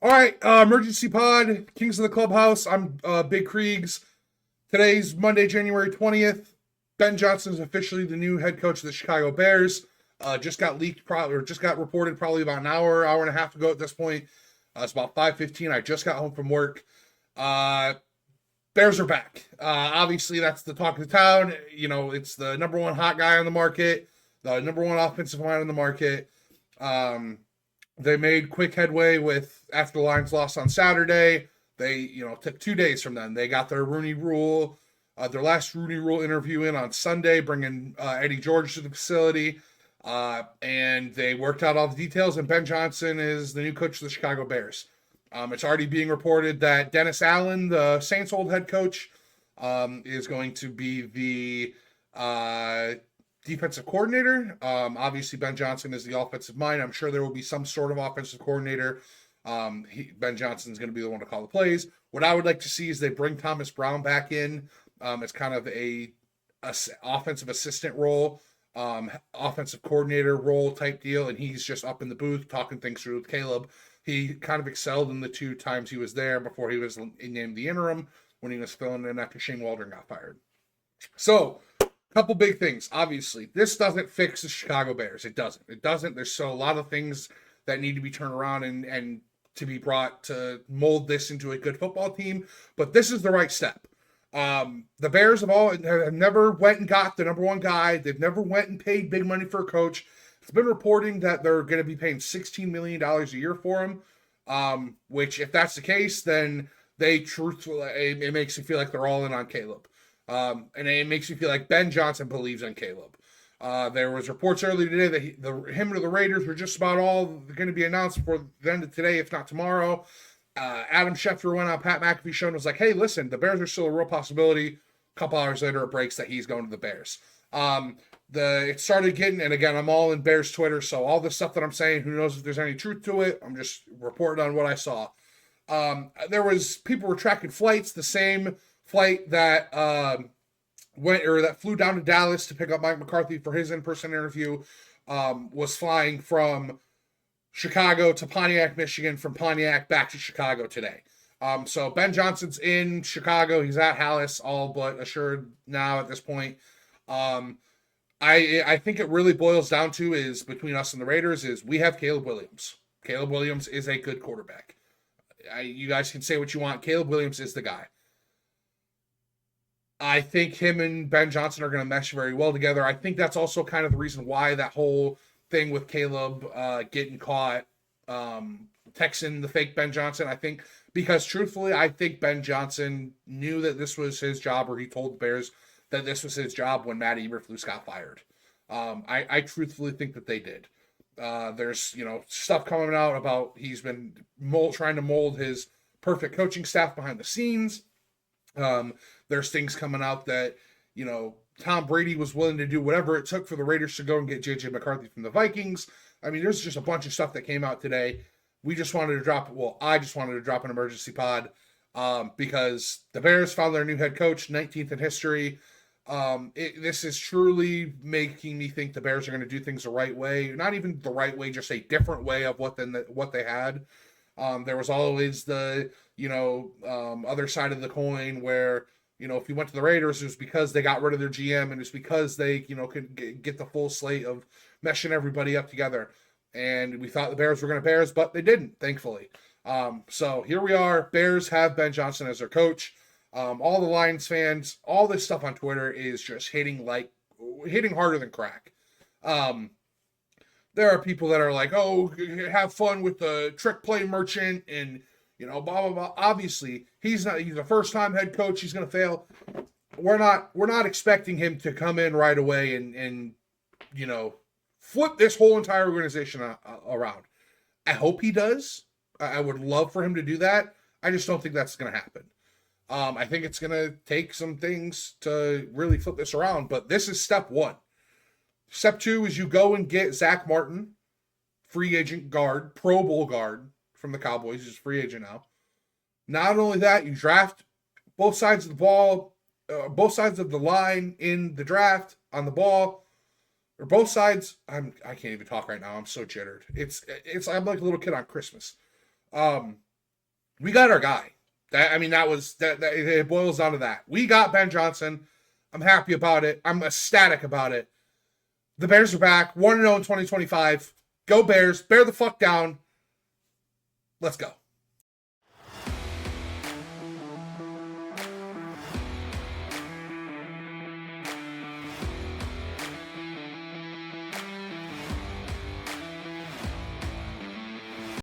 All right, emergency pod, Kings of the Clubhouse. I'm Big Kriegs. Today's Monday, January 20th. Ben Johnson is officially the new head coach of the Chicago Bears. Just got leaked, just got reported probably about an hour and a half ago at this point. It's about 5:15. I just got home from work. Bears are back. Obviously, that's the talk of the town. You know, it's the number one hot guy on the market, the number one offensive line on the market. They made quick headway with after the Lions lost on Saturday. They, took 2 days from then. They got their Rooney Rule, their last Rooney Rule interview in on Sunday, bringing Eddie George to the facility. And they worked out all the details, and Ben Johnson is the new coach of the Chicago Bears. It's already being reported that Dennis Allen, the Saints' old head coach, is going to be the defensive coordinator. Obviously, Ben Johnson is the offensive mind. I'm sure there will be some sort of offensive coordinator. Ben Johnson's going to be the one to call the plays. What I would like to see is they bring Thomas Brown back in. It's kind of a offensive assistant role, offensive coordinator role type deal, and he's just up in the booth talking things through with Caleb. He kind of excelled in the 2 times he was there before he was named the interim when he was filling in after Shane Waldron got fired. So, couple big things. Obviously, this doesn't fix the Chicago Bears. It doesn't. There's so a lot of things that need to be turned around and to be brought to mold this into a good football team. But this is the right step. The Bears have never went and got the number one guy. They've never went and paid big money for a coach. It's been reporting that they're going to be paying $16 million a year for him, which if that's the case, then it makes me feel like they're all in on Caleb. And it makes me feel like Ben Johnson believes in Caleb. There was reports earlier today that him to the Raiders were just about all going to be announced before the end of today, if not tomorrow. Adam Schefter went on Pat McAfee's show and was like, hey, listen, the Bears are still a real possibility. A couple hours later, it breaks that he's going to the Bears. It started getting, and again, I'm all in Bears Twitter, so all the stuff that I'm saying, who knows if there's any truth to it. I'm just reporting on what I saw. People were tracking flights, the same flight that that flew down to Dallas to pick up Mike McCarthy for his in-person interview, was flying from Chicago to Pontiac, Michigan, from Pontiac back to Chicago today. So Ben Johnson's in Chicago. He's at Hallis, all but assured now at this point. I think it really boils down to is between us and the Raiders is we have Caleb Williams. Caleb Williams is a good quarterback. You guys can say what you want. Caleb Williams is the guy. I think him and Ben Johnson are going to mesh very well together. I think that's also kind of the reason why that whole thing with Caleb getting caught texting the fake Ben Johnson. I think because truthfully, I think Ben Johnson knew that this was his job, or he told the Bears that this was his job when Matt Eberflus got fired. I truthfully think that they did. There's stuff coming out about he's been trying to mold his perfect coaching staff behind the scenes. There's things coming out that Tom Brady was willing to do whatever it took for the Raiders to go and get J.J. McCarthy from the Vikings. I mean, there's just a bunch of stuff that came out today. I just wanted to drop an emergency pod because the Bears found their new head coach, 19th in history. This is truly making me think the Bears are going to do things the right way. Not even the right way, just a different way of what they had. There was always the, other side of the coin where, if you went to the Raiders, it was because they got rid of their GM and it's because they, could get the full slate of meshing everybody up together. And we thought the Bears were going to Bears, but they didn't, thankfully. So here we are. Bears have Ben Johnson as their coach. All the Lions fans, all this stuff on Twitter is just hitting harder than crack. There are people that are like, oh, have fun with the trick play merchant and, blah, blah, blah. Obviously, he's a first-time head coach. He's going to fail. We're not expecting him to come in right away and flip this whole entire organization around. I hope he does. I would love for him to do that. I just don't think that's going to happen. I think it's going to take some things to really flip this around, but this is step 1. Step 2 is you go and get Zach Martin, free agent guard, Pro Bowl guard from the Cowboys. He's a free agent now. Not only that, you draft both sides of the ball, both sides of the line in the draft on the ball, or both sides. I can't even talk right now. I'm so jittered. I'm like a little kid on Christmas. we got our guy. It boils down to that. We got Ben Johnson. I'm happy about it. I'm ecstatic about it. The Bears are back. 1-0 in 2025. Go Bears. Bear the fuck down. Let's go.